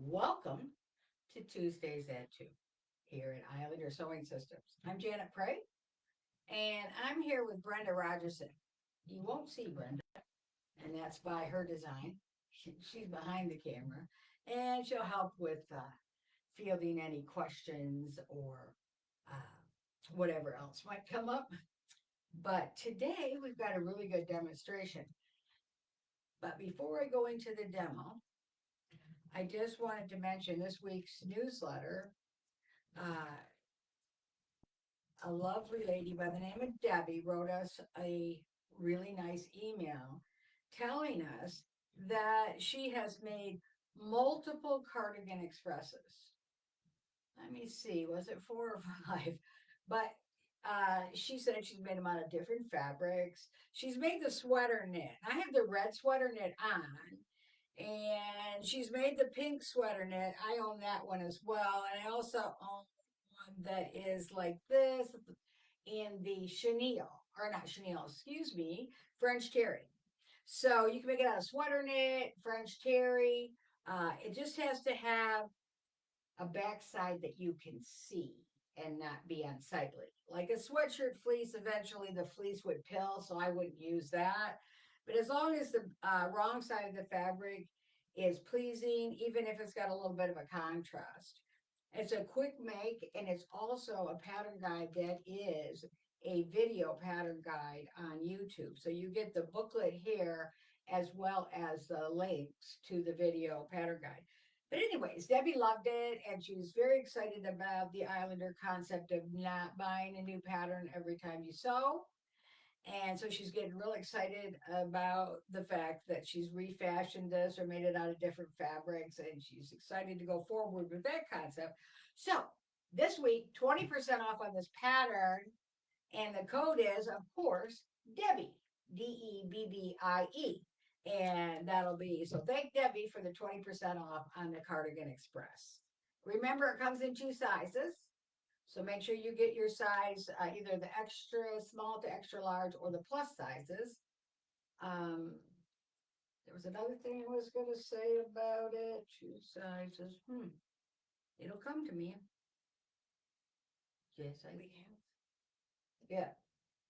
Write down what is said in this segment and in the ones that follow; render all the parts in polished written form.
Welcome to Tuesdays at 2 here at Islander Sewing Systems. I'm Janet Prey, and I'm here with Brenda Rogerson. You won't see Brenda, and that's by her design. She's behind the camera, and she'll help with fielding any questions or whatever else might come up. But today we've got a really good demonstration. But before I go into the demo, I just wanted to mention this week's newsletter. Uh, a lovely lady by the name of Debbie wrote us a really nice email telling us that she has made multiple cardigan expresses. Let me see, was it four or five? But she said she's made them out of different fabrics. She's made the sweater knit. I have the red sweater knit on, and she's made the pink sweater knit. I own that one as well. And I also own one that is like this in the chenille, or not chenille, excuse me, French terry. So you can make it out of sweater knit, French terry. It just has to have a backside that you can see and not be unsightly. Like a sweatshirt fleece, eventually the fleece would pill, so I wouldn't use that. But as long as the wrong side of the fabric is pleasing, even if it's got a little bit of a contrast. It's a quick make, and it's also a pattern guide that is a video pattern guide on YouTube. So you get the booklet here as well as the links to the video pattern guide. But anyways, Debbie loved it, and she was very excited about the Islander concept of not buying a new pattern every time you sew. And so she's getting real excited about the fact that she's refashioned this or made it out of different fabrics, and she's excited to go forward with that concept. So this week, 20% off on this pattern, and the code is, of course, Debbie, Debbie. And that'll be, so thank Debbie for the 20% off on the Cardigan Express. Remember, it comes in two sizes. So make sure you get your size, either the extra small to extra large or the plus sizes. Um, there was another thing I was going to say about it. Two sizes. It'll come to me. Yes, I have. Yeah.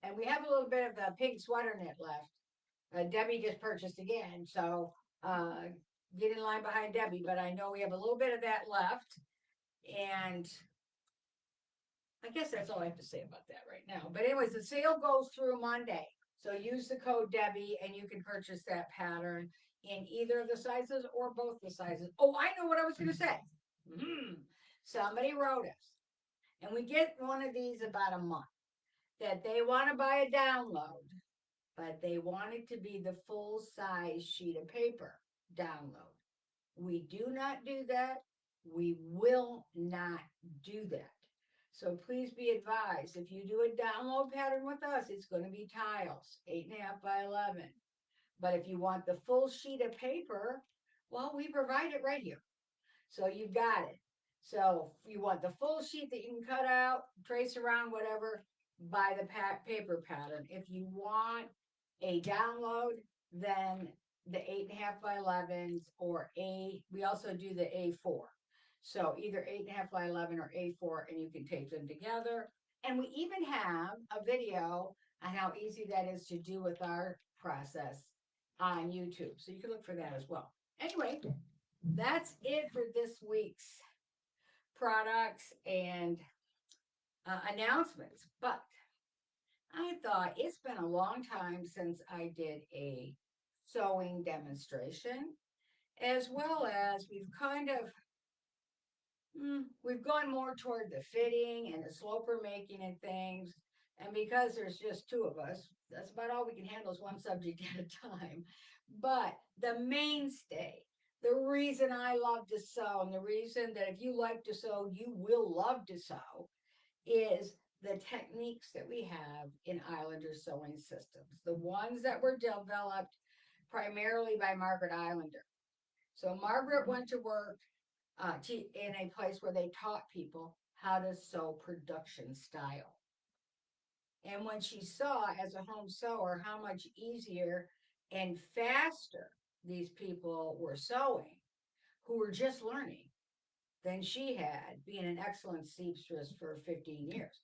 And we have a little bit of the pink sweater knit left. Debbie just purchased again. So uh, get in line behind Debbie. But I know we have a little bit of that left. And I guess that's all I have to say about that right now. But anyways, the sale goes through Monday. So use the code Debbie and you can purchase that pattern in either of the sizes or both the sizes. Oh, I know what I was going to say. Somebody wrote us, and we get one of these about a month, that they want to buy a download, but they want it to be the full size sheet of paper download. We do not do that. We will not do that. So please be advised, if you do a download pattern with us, it's going to be tiles, 8.5 by 11. But if you want the full sheet of paper, well, we provide it right here. So you've got it. So if you want the full sheet that you can cut out, trace around, whatever, buy the paper pattern. If you want a download, then the 8.5 by 11s or we also do the A4. So either 8.5 by 11 or A4, and you can tape them together. And we even have a video on how easy that is to do with our process on YouTube. So you can look for that as well. Anyway, that's it for this week's products and announcements. But I thought it's been a long time since I did a sewing demonstration, as well as we've gone more toward the fitting and the sloper making and things. And because there's just two of us, that's about all we can handle is one subject at a time. But the mainstay, the reason I love to sew, and the reason that if you like to sew, you will love to sew, is the techniques that we have in Islander sewing systems. The ones that were developed primarily by Margaret Islander. So Margaret went to work in a place where they taught people how to sew production style. And when she saw as a home sewer how much easier and faster these people were sewing, who were just learning than she had, being an excellent seamstress for 15 years.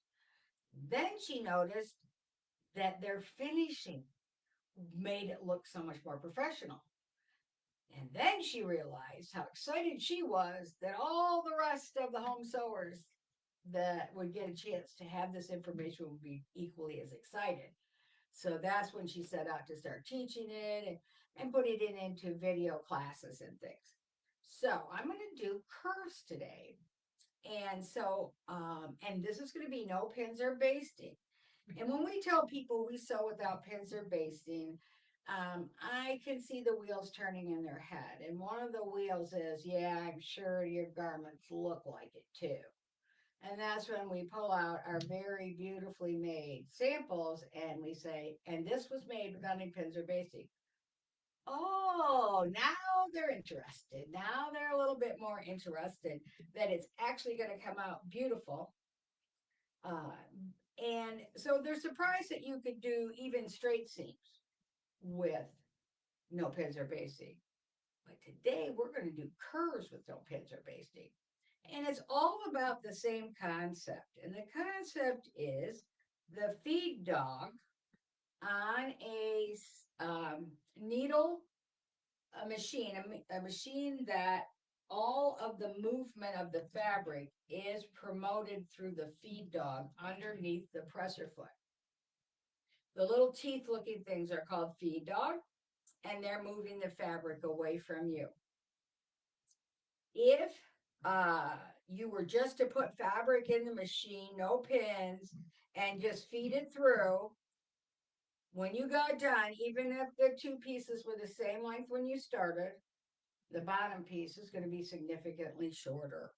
Then she noticed that their finishing made it look so much more professional. And then she realized how excited she was that all the rest of the home sewers that would get a chance to have this information would be equally as excited. So that's when she set out to start teaching it and putting it into video classes and things. So I'm going to do curves today. And this is going to be no pins or basting. And when we tell people we sew without pins or basting, I can see the wheels turning in their head. And one of the wheels is, yeah, I'm sure your garments look like it too. And that's when we pull out our very beautifully made samples and we say, and this was made without any pins or basting. Oh, now they're interested. Now they're a little bit more interested that it's actually going to come out beautiful. Uh, and so they're surprised that you could do even straight seams with no pins or basting. But today we're going to do curves with no pins or basting. And it's all about the same concept. And the concept is the feed dog on a needle, a machine that all of the movement of the fabric is promoted through the feed dog underneath the presser foot. The little teeth looking things are called feed dog, and they're moving the fabric away from you. If you were just to put fabric in the machine, no pins, and just feed it through, when you got done, even if the two pieces were the same length when you started, the bottom piece is going to be significantly shorter.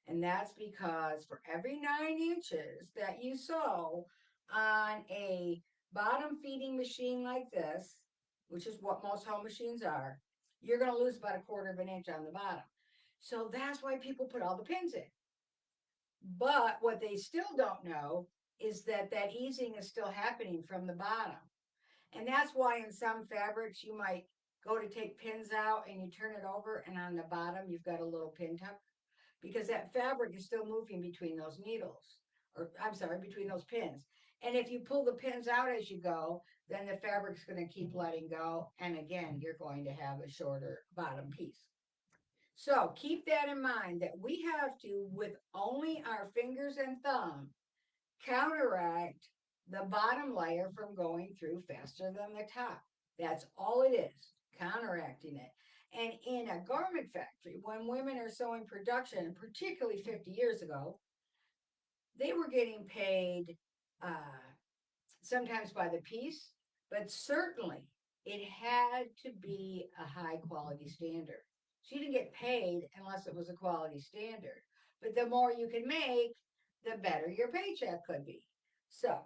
And that's because for every 9 inches that you sew on a bottom feeding machine like this, which is what most home machines are, you're going to lose about 1/4 of an inch on the bottom. So that's why people put all the pins in. But what they still don't know is that that easing is still happening from the bottom. And that's why in some fabrics you might go to take pins out and you turn it over and on the bottom you've got a little pin tuck because that fabric is still moving between those needles, or I'm sorry, between those pins. And if you pull the pins out as you go, then the fabric's going to keep letting go. And again, you're going to have a shorter bottom piece. So keep that in mind that we have to, with only our fingers and thumb, counteract the bottom layer from going through faster than the top. That's all it is, counteracting it. And in a garment factory, when women are sewing production, particularly 50 years ago, they were getting paid sometimes by the piece, but certainly it had to be a high quality standard. So you didn't get paid unless it was a quality standard. But the more you can make, the better your paycheck could be. So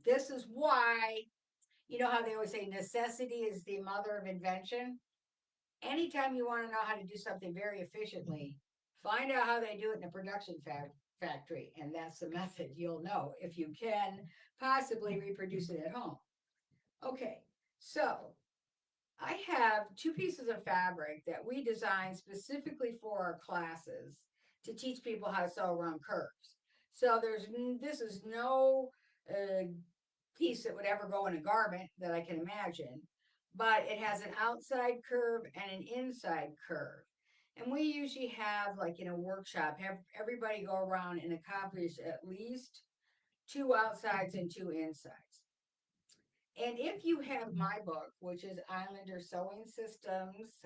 this is why, you know how they always say necessity is the mother of invention? Anytime you want to know how to do something very efficiently, find out how they do it in a production factory. And that's the method you'll know if you can possibly reproduce it at home. Okay, so I have two pieces of fabric that we designed specifically for our classes to teach people how to sew around curves. So this is no piece that would ever go in a garment that I can imagine, but it has an outside curve and an inside curve. And we usually have, like in a workshop, have everybody go around and accomplish at least 2 outsides and 2 insides. And if you have my book, which is Islander Sewing Systems,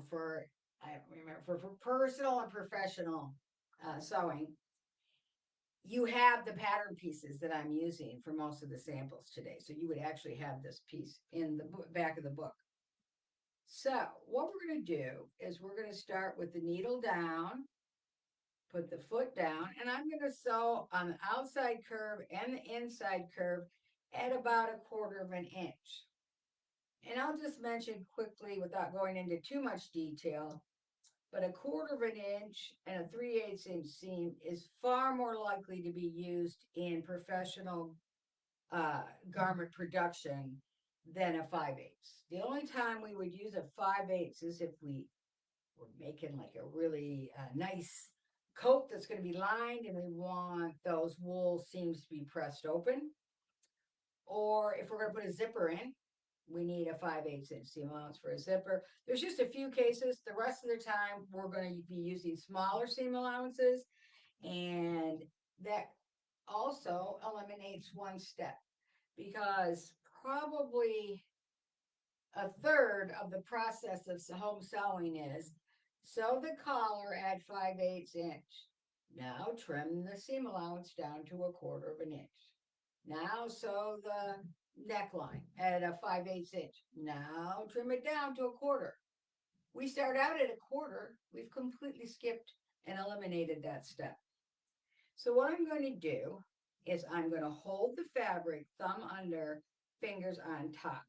for I don't remember for personal and professional sewing, you have the pattern pieces that I'm using for most of the samples today. So you would actually have this piece in the back of the book. So what we're going to do is we're going to start with the needle down, put the foot down, and I'm going to sew on the outside curve and the inside curve at about 1/4 of an inch. And I'll just mention quickly without going into too much detail, but 1/4 of an inch and a 3/8 inch seam is far more likely to be used in professional garment production than a 5/8. The only time we would use a 5/8 is if we were making like a really nice coat that's going to be lined and we want those wool seams to be pressed open. Or if we're going to put a zipper in, we need a 5/8 inch seam allowance for a zipper. There's just a few cases. The rest of the time, we're going to be using smaller seam allowances, and that also eliminates one step because probably a third of the process of home sewing is sew the collar at 5/8 inch. Now trim the seam allowance down to 1/4 of an inch. Now sew the neckline at a 5/8 inch. Now trim it down to 1/4. We start out at 1/4. We've completely skipped and eliminated that step. So what I'm going to do is I'm going to hold the fabric, thumb under, fingers on top.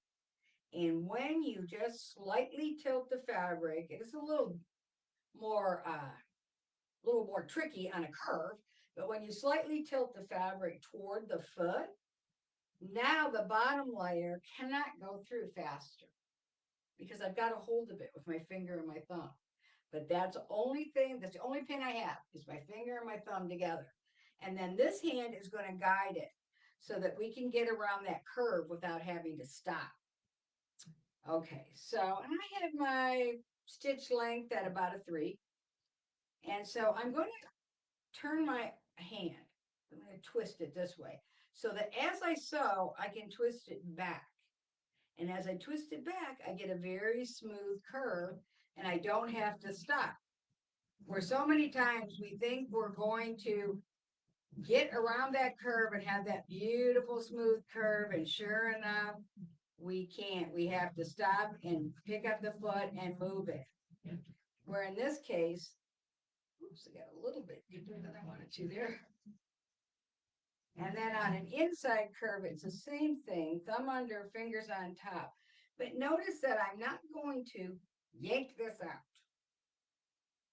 And when you just slightly tilt the fabric, it's more a little more tricky on a curve, but when you slightly tilt the fabric toward the foot, now the bottom layer cannot go through faster because I've got a hold of it with my finger and my thumb. But that's the only thing, that's the only pin I have is my finger and my thumb together. And then this hand is going to guide it so that we can get around that curve without having to stop. Okay, so, and I have my stitch length at about a 3. And so I'm going to turn my hand. I'm going to twist it this way so that as I sew, I can twist it back. And as I twist it back, I get a very smooth curve and I don't have to stop. Where so many times we think we're going to get around that curve and have that beautiful smooth curve, and sure enough, we can't. We have to stop and pick up the foot and move it. Where in this case, oops, I got a little bit deeper than I wanted to there. And then on an inside curve, it's the same thing, thumb under, fingers on top. But notice that I'm not going to yank this out.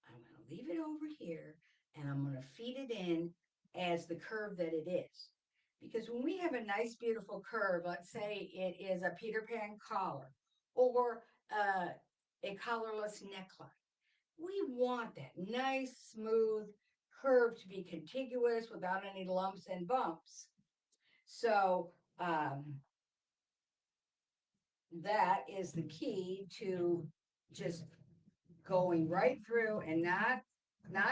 I'm going to leave it over here and I'm going to feed it in as the curve that it is. Because when we have a nice, beautiful curve, let's say it is a Peter Pan collar or a collarless neckline, we want that nice, smooth curve to be contiguous without any lumps and bumps. So that is the key to just going right through and not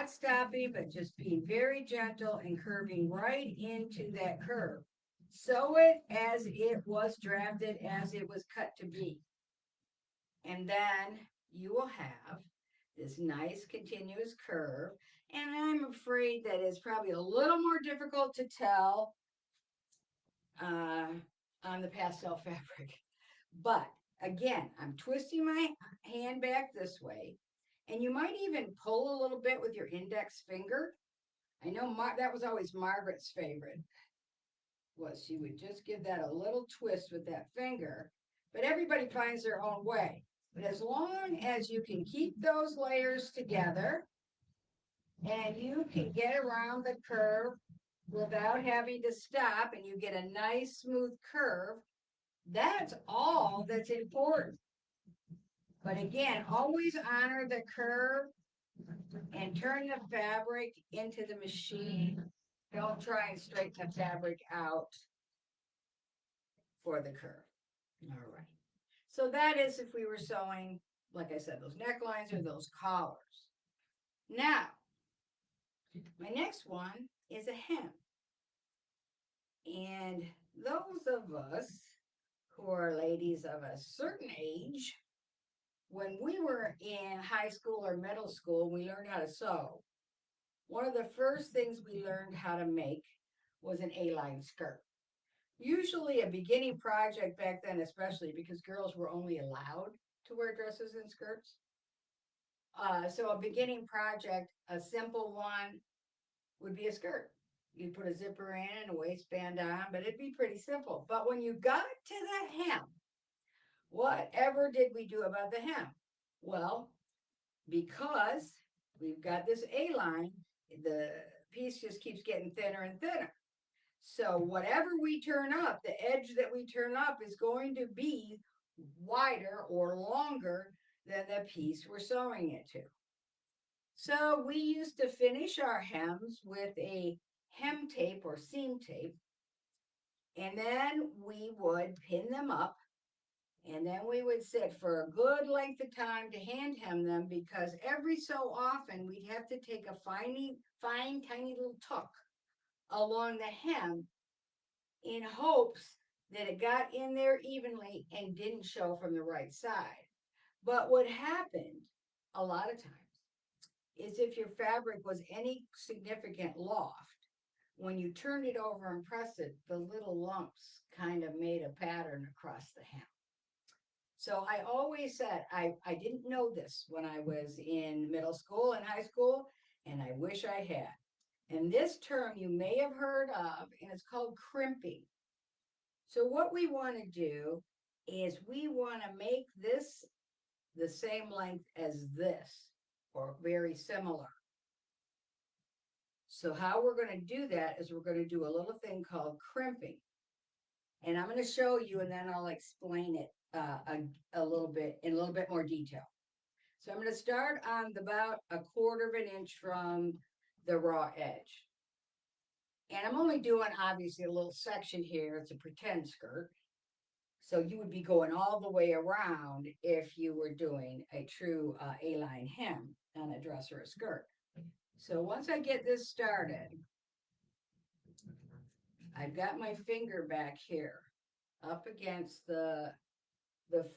stopping, but just being very gentle and curving right into that curve. Sew it as it was drafted, as it was cut to be. And then you will have this nice continuous curve. And I'm afraid that it's probably a little more difficult to tell uh, on the pastel fabric. But again, I'm twisting my hand back this way. And you might even pull a little bit with your index finger. I know that was always Margaret's favorite, was she would just give that a little twist with that finger. But everybody finds their own way. But as long as you can keep those layers together and you can get around the curve without having to stop and you get a nice smooth curve, that's all that's important. But again, always honor the curve and turn the fabric into the machine. Don't try and straighten the fabric out for the curve. All right. So that is if we were sewing, like I said, those necklines or those collars. Now, my next one is a hem. And those of us who are ladies of a certain age, when we were in high school or middle school, we learned how to sew. One of the first things we learned how to make was an A-line skirt. Usually a beginning project back then, especially because girls were only allowed to wear dresses and skirts. So a beginning project, a simple one would be a skirt. You'd put a zipper in and a waistband on, but it'd be pretty simple. But when you got to the hem, whatever did we do about the hem? Well, because we've got this A-line, the piece just keeps getting thinner and thinner. So whatever we turn up, the edge that we turn up is going to be wider or longer than the piece we're sewing it to. So we used to finish our hems with a hem tape or seam tape, and then we would pin them up, and then we would sit for a good length of time to hand hem them, because every so often we'd have to take a fine, tiny little tuck along the hem in hopes that it got in there evenly and didn't show from the right side. But what happened a lot of times is if your fabric was any significant loft, when you turned it over and pressed it, the little lumps kind of made a pattern across the hem. So I always said, I didn't know this when I was in middle school and high school, and I wish I had. And this term you may have heard of, and it's called crimping. So what we want to do is we want to make this the same length as this, or very similar. So how we're going to do that is we're going to do a little thing called crimping. And I'm going to show you, and then I'll explain it a little bit in a little bit more detail. So I'm going to start on about 1/4 of an inch from the raw edge. And I'm only doing obviously a little section here. It's a pretend skirt. So you would be going all the way around if you were doing a true A-line hem on a dress or a skirt. So once I get this started, I've got my finger back here up against the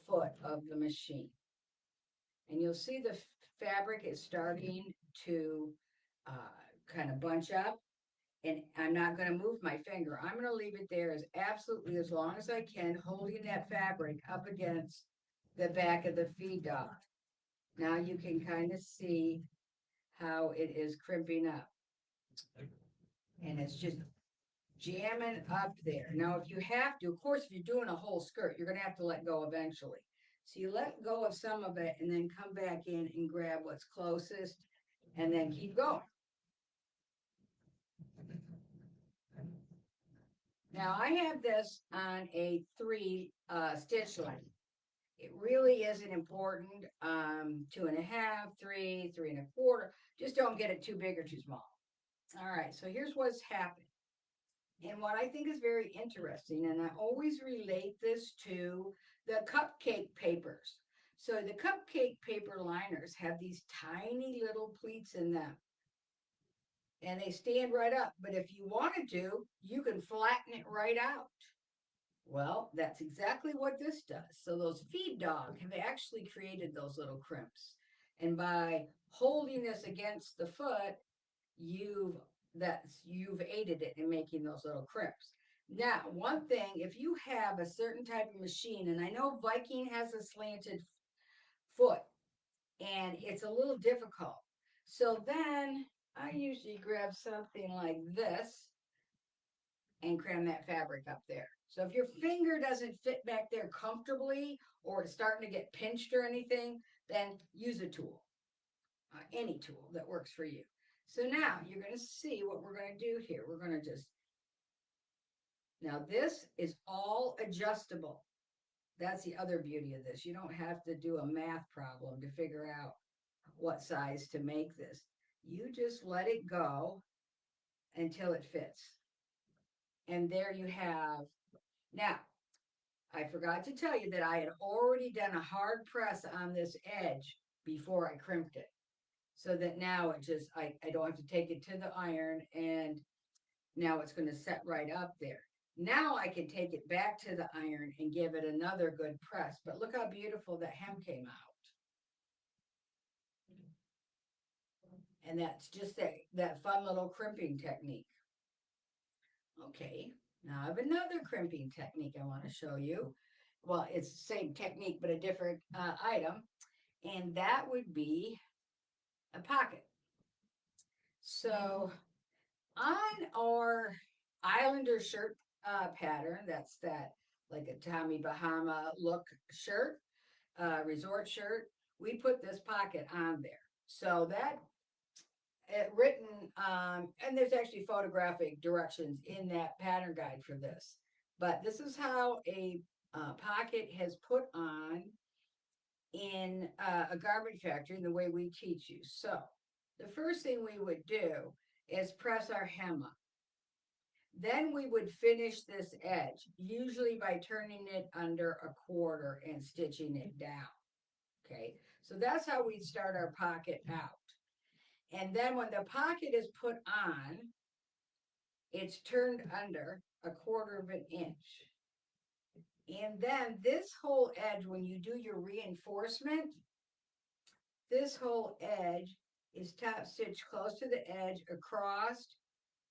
foot of the machine. And you'll see the fabric is starting to kind of bunch up. And I'm not going to move my finger. I'm going to leave it there as long as I can, holding that fabric up against the back of the feed dog. Now you can kind of see how it is crimping up. And it's just jamming up there. Now, if you have to, of course, if you're doing a whole skirt, you're going to have to let go eventually. So you let go of some of it and then come back in and grab what's closest and then keep going. Now I have this on a 3 stitch length. It really isn't important. 2.5, 3, 3 1/4. Just don't get it too big or too small. All right, so here's what's happened. And what I think is very interesting, and I always relate this to the cupcake papers. So the cupcake paper liners have these tiny little pleats in them, and they stand right up. But if you wanted to, you can flatten it right out. Well, that's exactly what this does. So those feed dog have actually created those little crimps. And by holding this against the foot, you've aided it in making those little crimps. Now, one thing, if you have a certain type of machine, and I know Viking has a slanted foot, and it's a little difficult. So then I usually grab something like this and cram that fabric up there. So if your finger doesn't fit back there comfortably, or it's starting to get pinched or anything, then use a tool, any tool that works for you. So now you're going to see what we're going to do here. We're going to just, now this is all adjustable. That's the other beauty of this. You don't have to do a math problem to figure out what size to make this. You just let it go until it fits. And there you have. Now, I forgot to tell you that I had already done a hard press on this edge before I crimped it. So that now it just, I don't have to take it to the iron, and now it's going to set right up there. Now I can take it back to the iron and give it another good press. But look how beautiful that hem came out. And that's just that fun little crimping technique. Okay, now I have another crimping technique I want to show you. Well, it's the same technique, but a different item. And that would be a pocket. So on our Islander shirt pattern, that's that like a Tommy Bahama look shirt, resort shirt, we put this pocket on there. So that written, and there's actually photographic directions in that pattern guide for this. But this is how a pocket has put on in a garment factory and the way we teach you. So the first thing we would do is press our hem up. Then we would finish this edge, usually by turning it under a quarter and stitching it down. Okay, so that's how we start our pocket out. And then when the pocket is put on, it's turned under a quarter of an inch. And then this whole edge, when you do your reinforcement, this whole edge is top stitched close to the edge, across,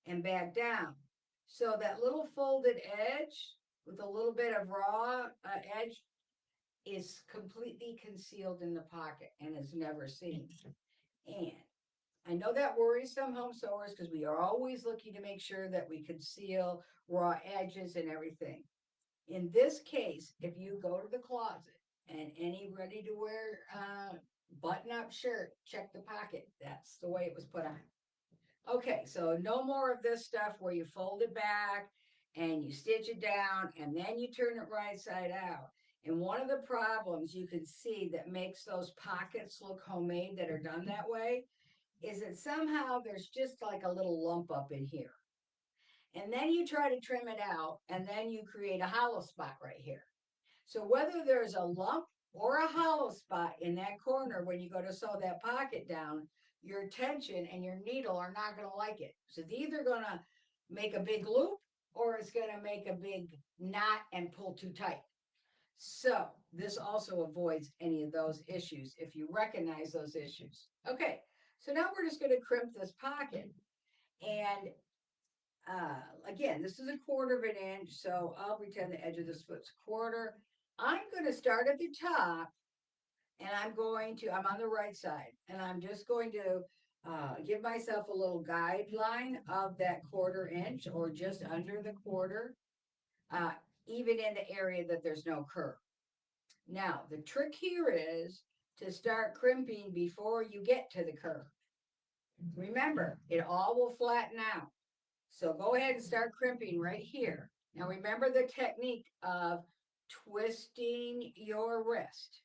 and back down. So that little folded edge with a little bit of raw edge is completely concealed in the pocket and is never seen. And I know that worries some home sewers because we are always looking to make sure that we conceal raw edges and everything. In this case, if you go to the closet and any ready to wear button up shirt, check the pocket. That's the way it was put on. Okay, so no more of this stuff where you fold it back and you stitch it down and then you turn it right side out. And one of the problems you can see that makes those pockets look homemade that are done that way is that somehow there's just like a little lump up in here. And then you try to trim it out and then you create a hollow spot right here. So whether there's a lump or a hollow spot in that corner when you go to sew that pocket down, your tension and your needle are not going to like it. So it's either going to make a big loop or it's going to make a big knot and pull too tight. So this also avoids any of those issues if you recognize those issues. Okay, so now we're just going to crimp this pocket. And again, this is a quarter of an inch, so I'll pretend the edge of this foot's a quarter. I'm going to start at the top and I'm on the right side, and I'm just going to give myself a little guideline of that quarter inch or just under the quarter, uh, even in the area that there's no curve. Now, the trick here is to start crimping before you get to the curve. Remember, it all will flatten out. So go ahead and start crimping right here. Now remember the technique of twisting your wrist.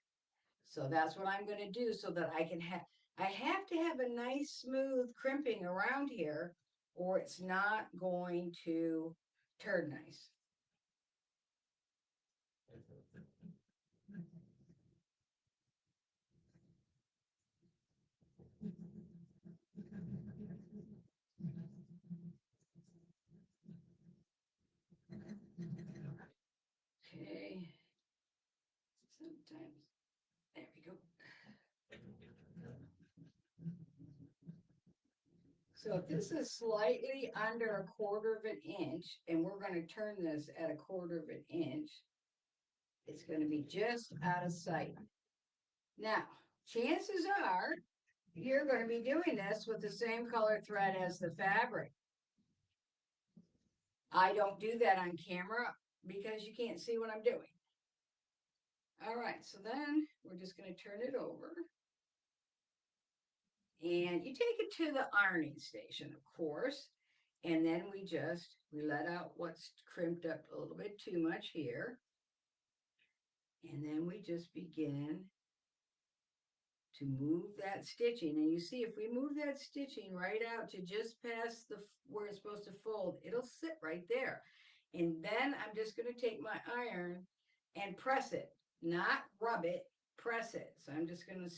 So that's what I'm going to do so that I have to have a nice smooth crimping around here or it's not going to turn nice. Okay. Sometimes, there we go. So if this is slightly under a quarter of an inch, and we're going to turn this at a quarter of an inch, it's going to be just out of sight. Now, chances are you're going to be doing this with the same color thread as the fabric. I don't do that on camera because you can't see what I'm doing. All right, so then we're just going to turn it over. And you take it to the ironing station, of course. And then we let out what's crimped up a little bit too much here. And then we just begin to move that stitching. And you see, if we move that stitching right out to just past where it's supposed to fold, it'll sit right there. And then I'm just going to take my iron and press it, not rub it, press it. So I'm just going to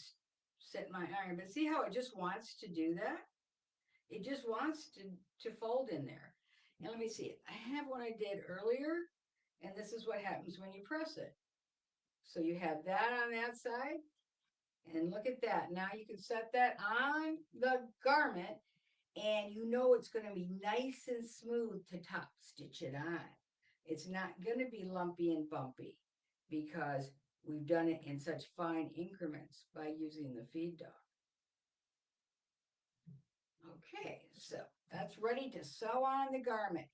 set my iron. But see how it just wants to do that? It just wants to fold in there. And let me see, I have what I did earlier, and this is what happens when you press it. So you have that on that side, and look at that. Now you can set that on the garment, and you know it's going to be nice and smooth to top stitch it on. It's not going to be lumpy and bumpy because we've done it in such fine increments by using the feed dog. Okay, so that's ready to sew on the garment.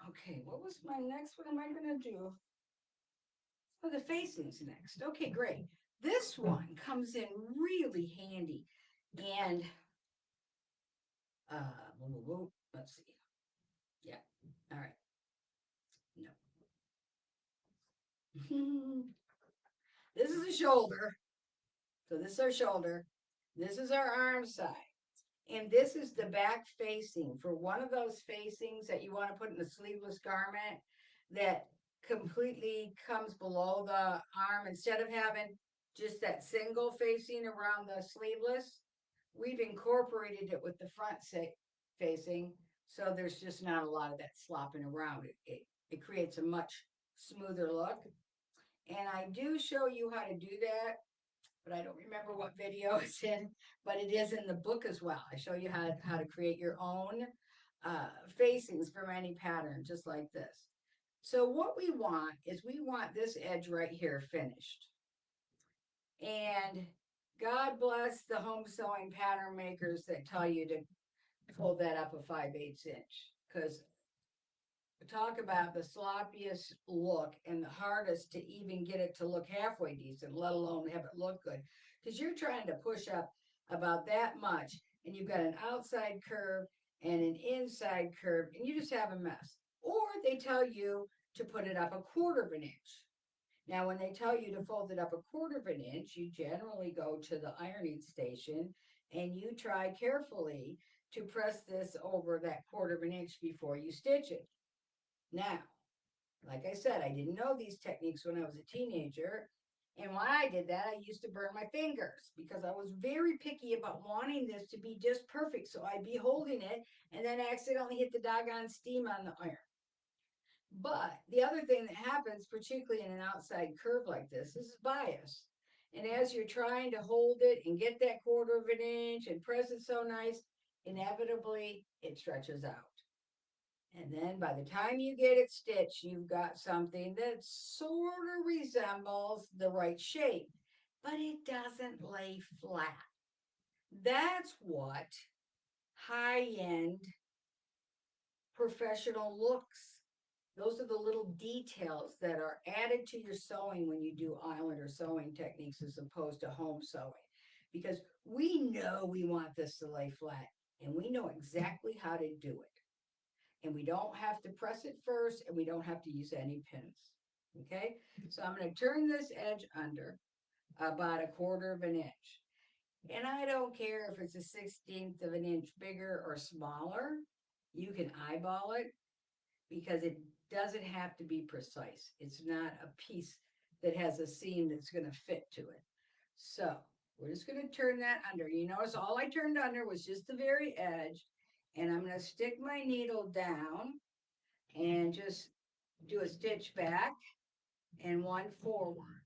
Okay, what was my next? What am I going to do? Oh, the facings next. Okay, great. This one comes in really handy. And let's see. Yeah. All right. No. This is a shoulder. So this is our shoulder. This is our arm side. And this is the back facing for one of those facings that you want to put in a sleeveless garment that completely comes below the arm. Instead of having just that single facing around the sleeveless, we've incorporated it with the front facing. So there's just not a lot of that slopping around. It creates a much smoother look. And I do show you how to do that, but I don't remember what video it's in, but it is in the book as well. I show you how to create your own facings from any pattern, just like this. So what we want is we want this edge right here finished. And God bless the home sewing pattern makers that tell you to fold that up a 5/8 inch, because talk about the sloppiest look and the hardest to even get it to look halfway decent, let alone have it look good. Because you're trying to push up about that much, and you've got an outside curve and an inside curve, and you just have a mess. Or they tell you to put it up a quarter of an inch. Now, when they tell you to fold it up a quarter of an inch, you generally go to the ironing station and you try carefully to press this over that quarter of an inch before you stitch it. Now, like I said, I didn't know these techniques when I was a teenager. And when I did that, I used to burn my fingers because I was very picky about wanting this to be just perfect. So I'd be holding it and then accidentally hit the doggone steam on the iron. But the other thing that happens, particularly in an outside curve like this, is bias. And as you're trying to hold it and get that quarter of an inch and press it so nice, inevitably it stretches out. And then by the time you get it stitched, you've got something that sort of resembles the right shape, but it doesn't lay flat. That's what high-end professional looks. Those are the little details that are added to your sewing when you do island or sewing techniques as opposed to home sewing. Because we know we want this to lay flat and we know exactly how to do it. And we don't have to press it first and we don't have to use any pins. Okay, so I'm going to turn this edge under about a quarter of an inch. And I don't care if it's a 16th of an inch bigger or smaller. You can eyeball it because it doesn't have to be precise. It's not a piece that has a seam that's going to fit to it. So we're just going to turn that under. You notice all I turned under was just the very edge. And I'm going to stick my needle down and just do a stitch back and one forward.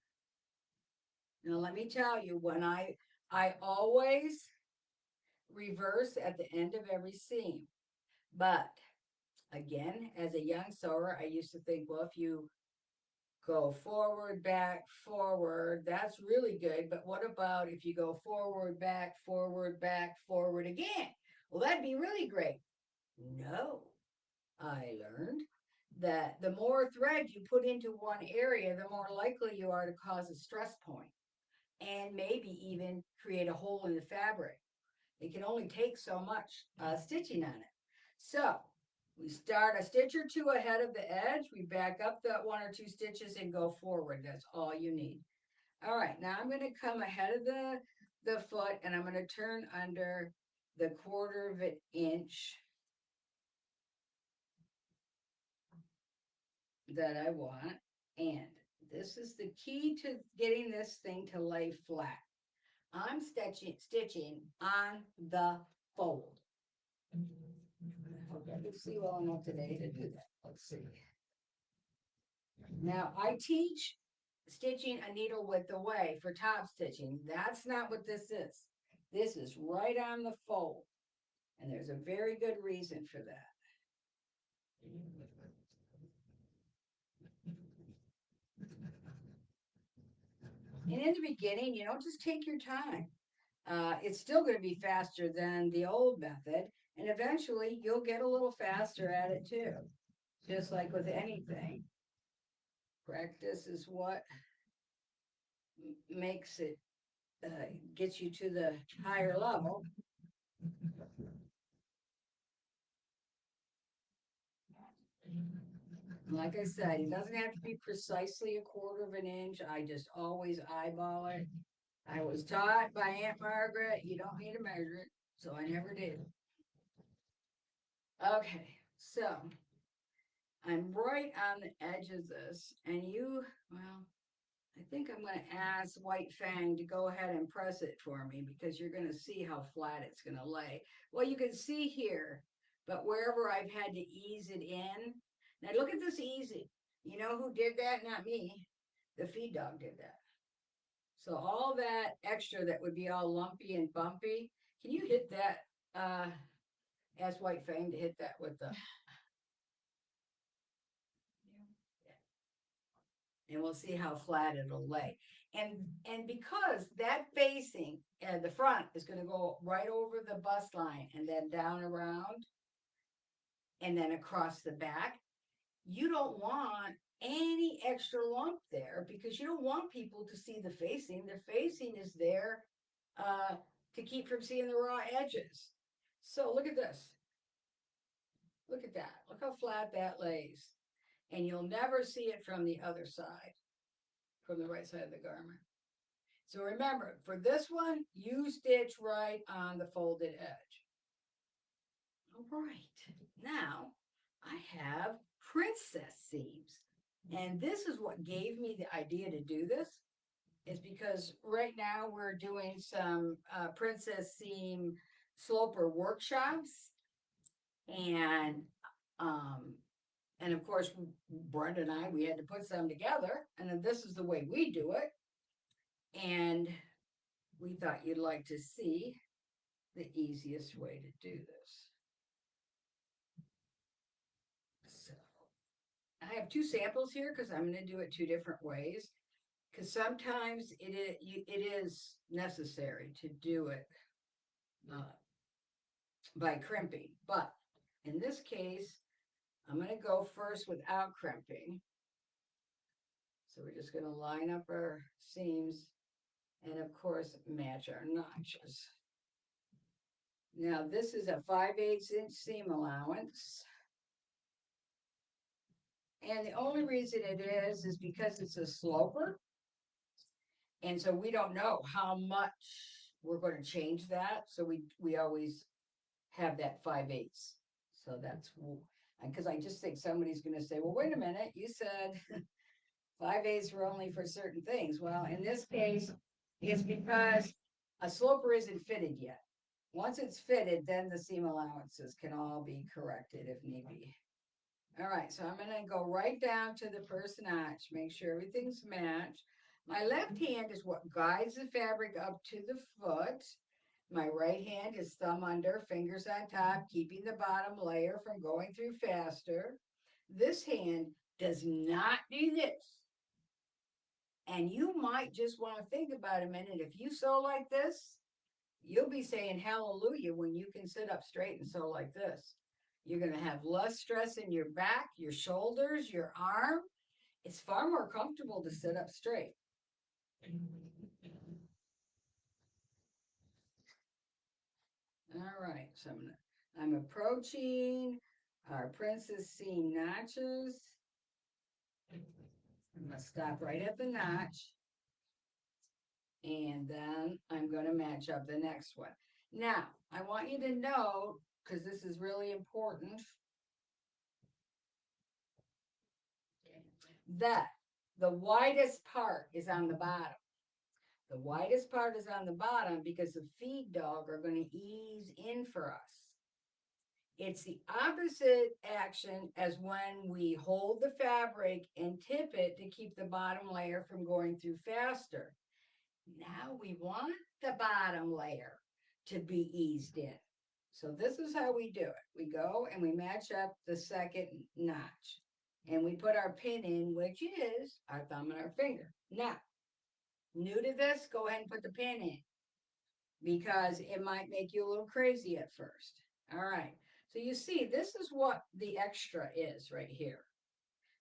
Now let me tell you, when I always reverse at the end of every seam. But again, as a young sewer, I used to think, well, if you go forward, back, forward, that's really good. But what about if you go forward, back, forward again? Well, that'd be really great. No, I learned that the more thread you put into one area, the more likely you are to cause a stress point and maybe even create a hole in the fabric. It can only take so much stitching on it. So we start a stitch or two ahead of the edge. We back up the one or two stitches and go forward. That's all you need. All right, now I'm going to come ahead of the foot and I'm going to turn under the quarter of an inch that I want. And this is the key to getting this thing to lay flat. I'm stitching on the fold. Okay, let's see well enough today to do that. Let's see. Now I teach stitching a needle width away for top stitching. That's not what this is. This is right on the fold. And there's a very good reason for that. And in the beginning, just take your time. It's still going to be faster than the old method. And eventually you'll get a little faster at it too. Just like with anything. Practice is what makes it gets you to the higher level. Like I said, it doesn't have to be precisely a quarter of an inch. I just always eyeball it. I was taught by Aunt Margaret, you don't need to measure it, so I never did. Okay, so I'm right on the edge of this, and well, I think I'm going to ask White Fang to go ahead and press it for me because you're going to see how flat it's going to lay. Well, you can see here, but wherever I've had to ease it in. Now look at this easing. You know who did that? Not me. The feed dog did that. So all that extra that would be all lumpy and bumpy, can you hit that? Ask White Fang to hit that with the, and we'll see how flat it'll lay. And because that facing, the front is going to go right over the bust line and then down around and then across the back, you don't want any extra lump there because you don't want people to see the facing. The facing is there to keep from seeing the raw edges. So look at this. Look at that. Look how flat that lays. And you'll never see it from the other side, from the right side of the garment. So remember, for this one, you stitch right on the folded edge. All right. Now, I have princess seams. And this is what gave me the idea to do this, is because right now we're doing some princess seam sloper workshops. And um, and of course, Brenda and I, we had to put some together. And then this is the way we do it. And we thought you'd like to see the easiest way to do this. So I have two samples here because I'm going to do it two different ways. Because sometimes it is necessary to do it uh, by crimping. But in this case, I'm going to go first without crimping. So we're just going to line up our seams and of course match our notches. Now this is a 5/8 inch seam allowance. And the only reason it is because it's a sloper. And so we don't know how much we're going to change that. So we always have that 5/8. So that's because I just think somebody's going to say, well, wait a minute, you said 5/8 were only for certain things. Well, in this case, it's because a sloper isn't fitted yet. Once it's fitted, then the seam allowances can all be corrected if need be. All right, so I'm going to go right down to the first notch, make sure everything's matched. My left hand is what guides the fabric up to the foot. My right hand is thumb under, fingers on top, keeping the bottom layer from going through faster. This hand does not do this. And you might just want to think about a minute. If you sew like this, you'll be saying hallelujah when you can sit up straight and sew like this. You're going to have less stress in your back, your shoulders, your arm. It's far more comfortable to sit up straight. All right, so I'm approaching our princess seam notches. I'm going to stop right at the notch. And then I'm going to match up the next one. Now, I want you to know, because this is really important, that the widest part is on the bottom. The widest part is on the bottom because the feed dog are going to ease in for us. It's the opposite action as when we hold the fabric and tip it to keep the bottom layer from going through faster. Now we want the bottom layer to be eased in. So this is how we do it. We go and we match up the second notch. And we put our pin in, which is our thumb and our finger. Now, new to this, go ahead and put the pin in because it might make you a little crazy at first. All right. So you see, this is what the extra is right here.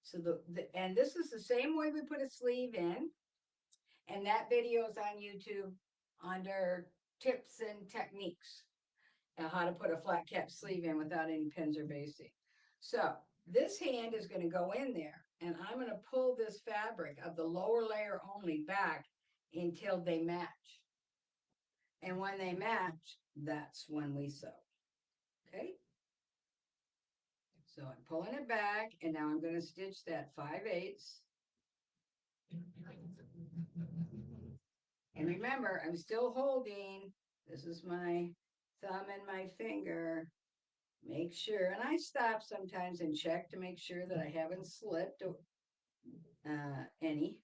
So and this is the same way we put a sleeve in. And that video is on YouTube. under tips and techniques and how to put a flat cap sleeve in without any pins or basting. So this hand is going to go in there and I'm going to pull this fabric of the lower layer only back until they match. And when they match, that's when we sew. Okay? So I'm pulling it back and now I'm going to stitch that 5/8. And remember, I'm still holding, this is my thumb and my finger. Make sure, and I stop sometimes and check to make sure that I haven't slipped any.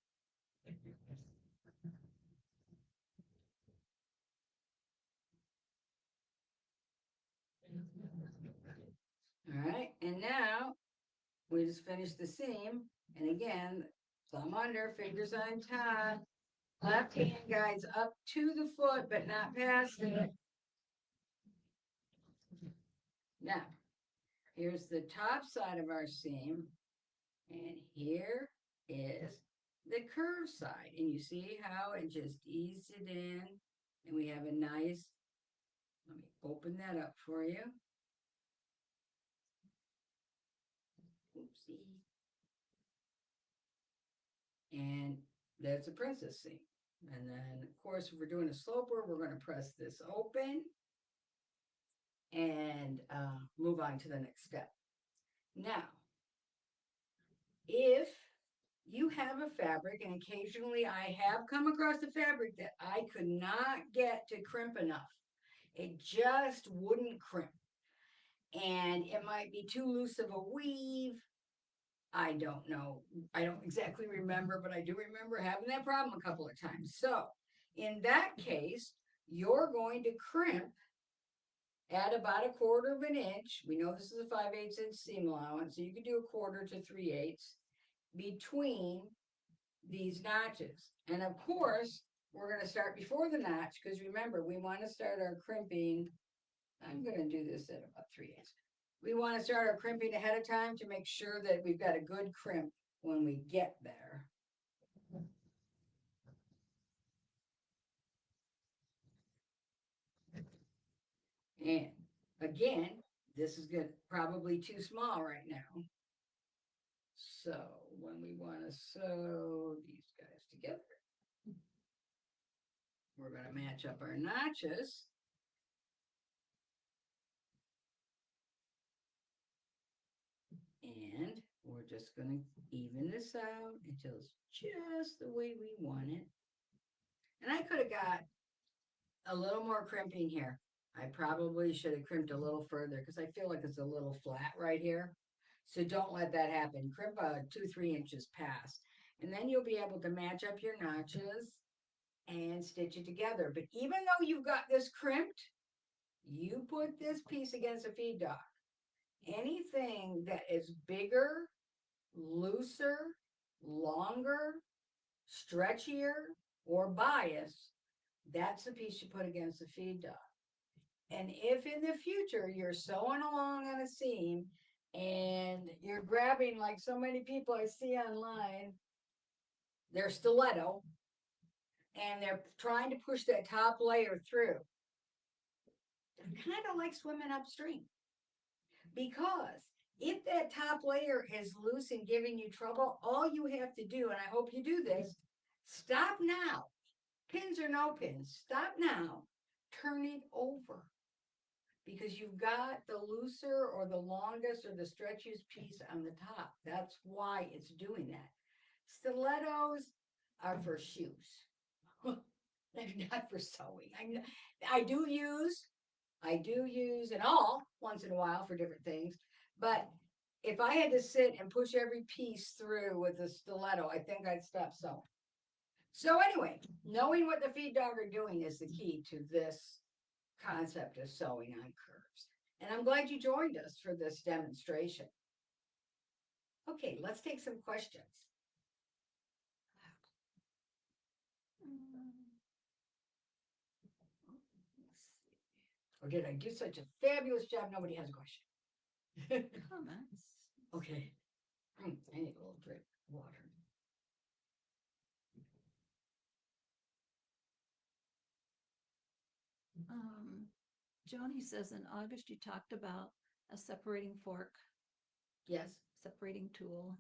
All right, and now we just finished the seam. And again, thumb under, fingers on top. Left hand guides up to the foot, but not past it. Now, here's the top side of our seam. And here is the curved side. And you see how it just eased it in. And we have a nice, let me open that up for you. Oopsie. And that's a princess seam. And then, of course, if we're doing a sloper, we're going to press this open and move on to the next step. Now, if you have a fabric, and occasionally I have come across a fabric that I could not get to crimp enough, it just wouldn't crimp. And it might be too loose of a weave. I don't know. I don't exactly remember, but I do remember having that problem a couple of times. So in that case, you're going to crimp at about 1/4 of an inch. We know this is a 5/8 inch seam allowance, so you can do 1/4 to 3/8 between these notches. And of course, we're going to start before the notch because remember, we want to start our crimping. I'm going to do this at about 3/8. We want to start our crimping ahead of time to make sure that we've got a good crimp when we get there. And again, this is good, probably too small right now. So when we want to sew these guys together, we're going to match up our notches. And we're just going to even this out until it's just the way we want it. And I could have got a little more crimping here. I probably should have crimped a little further because I feel like it's a little flat right here. So don't let that happen. Crimp 2-3 inches past. And then you'll be able to match up your notches and stitch it together. But even though you've got this crimped, you put this piece against a feed dog. Anything that is bigger, looser, longer, stretchier, or bias, that's the piece you put against the feed dog. And if in the future you're sewing along on a seam and you're grabbing, like so many people I see online, their stiletto, and they're trying to push that top layer through, they're kind of like swimming upstream. Because if that top layer is loose and giving you trouble, all you have to do, and I hope you do this, stop now. Pins or no pins, stop now, turn it over. Because you've got the looser or the longest or the stretchiest piece on the top. That's why it's doing that. Stilettos are for shoes. They're not for sewing. I do use an awl once in a while for different things, but if I had to sit and push every piece through with a stiletto, I think I'd stop sewing. So anyway, knowing what the feed dog are doing is the key to this concept of sewing on curves. And I'm glad you joined us for this demonstration. Okay, let's take some questions. Or did I do such a fabulous job? Nobody has a question. Comments. Okay. I need a little drink of water. Joni says in August you talked about a separating fork, Yes. separating tool,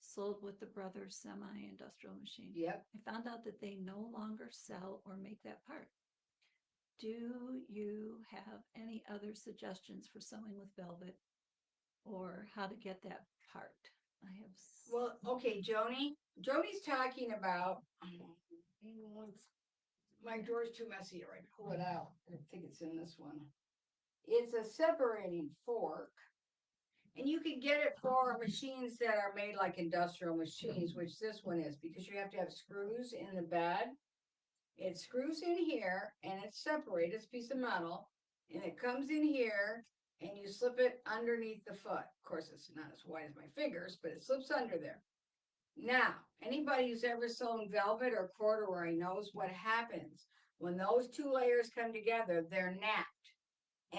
sold with the Brothers semi-industrial machine. Yep. I found out that they no longer sell or make that part. Do you have any other suggestions for sewing with velvet or how to get that part? I have. Well, okay, Joni. Joni's talking about. My drawer's too messy to right pull it out. I think it's in this one. It's a separating fork, and you can get it for machines that are made like industrial machines, which this one is, because you have to have screws in the bed. It screws in here, and it's separated. It's a piece of metal, and it comes in here, and you slip it underneath the foot. Of course, it's not as wide as my fingers, but it slips under there. Now, anybody who's ever sewn velvet or corduroy knows what happens. When those two layers come together, they're napped.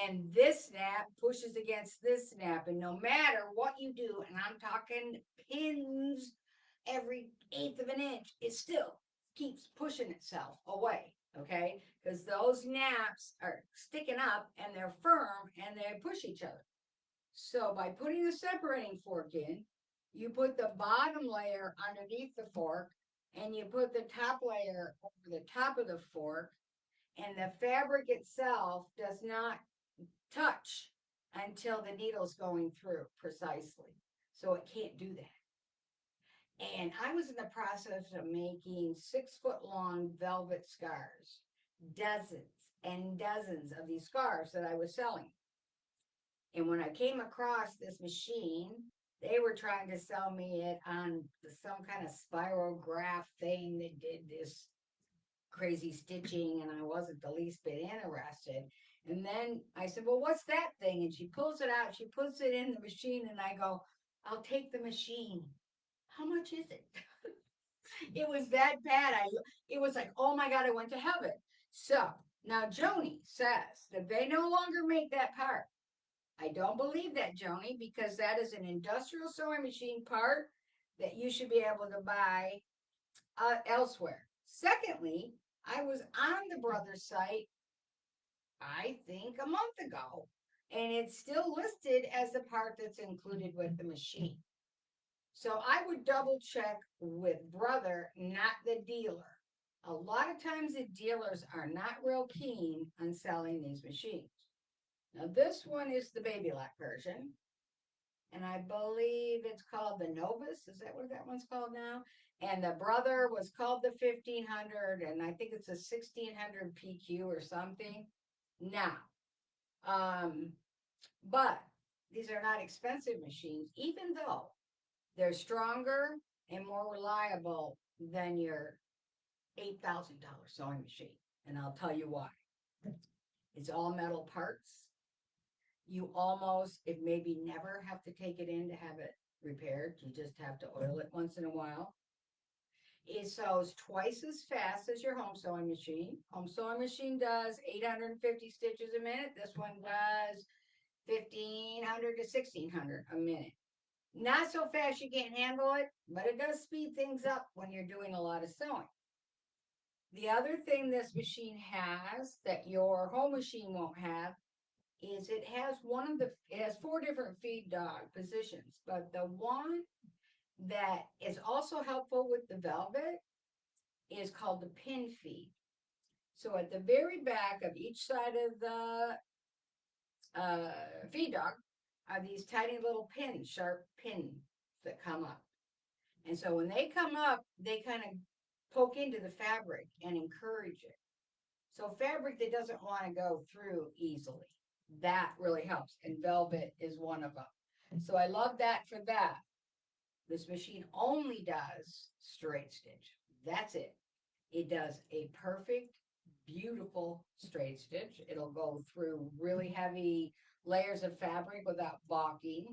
And this snap pushes against this snap. And no matter what you do, and I'm talking pins every eighth of an inch, it still keeps pushing itself away. Okay? Because those naps are sticking up and they're firm and they push each other. So by putting the separating fork in, you put the bottom layer underneath the fork and you put the top layer over the top of the fork, and the fabric itself does not touch until the needle's going through precisely. So it can't do that. And I was in the process of making 6 foot long velvet scarves, dozens and dozens of these scarves that I was selling. And when I came across this machine, they were trying to sell me it on some kind of spirograph thing that did this crazy stitching, and I wasn't the least bit interested. And then I said, "Well, what's that thing?" And she pulls it out, she puts it in the machine, and I go, "I'll take the machine. How much is it?" It was that bad. It was like, oh my God, I went to heaven. So now Joni says that they no longer make that part. I don't believe that, Joni, because that is an industrial sewing machine part that you should be able to buy elsewhere. Secondly, I was on the Brothers site, I think a month ago, and it's still listed as the part that's included with the machine. So I would double check with Brother, not the dealer. A lot of times the dealers are not real keen on selling these machines. Now, this one is the baby lock version, and I believe it's called the Novus. Is that what that one's called now? And the Brother was called the 1500, and I think it's a 1600 PQ or something. Now, um, but these are not expensive machines, even though they're stronger and more reliable than your $8,000 sewing machine. And I'll tell you why. It's all metal parts. You almost, it maybe never have to take it in to have it repaired. You just have to oil it once in a while. It sews twice as fast as your home sewing machine. Home sewing machine does 850 stitches a minute. This one does 1500 to 1600 a minute. Not so fast you can't handle it, but it does speed things up when you're doing a lot of sewing. The other thing this machine has that your home machine won't have is it has 4 different feed dog positions, but the one that is also helpful with the velvet is called the pin feed. So at the very back of each side of the feed dog are these tiny little pins, sharp pins that come up. And so when they come up, they kind of poke into the fabric and encourage it. So fabric that doesn't want to go through easily, that really helps. And velvet is one of them. So I love that for that. This machine only does straight stitch. That's it. It does a perfect, beautiful straight stitch. It'll go through really heavy layers of fabric without balking.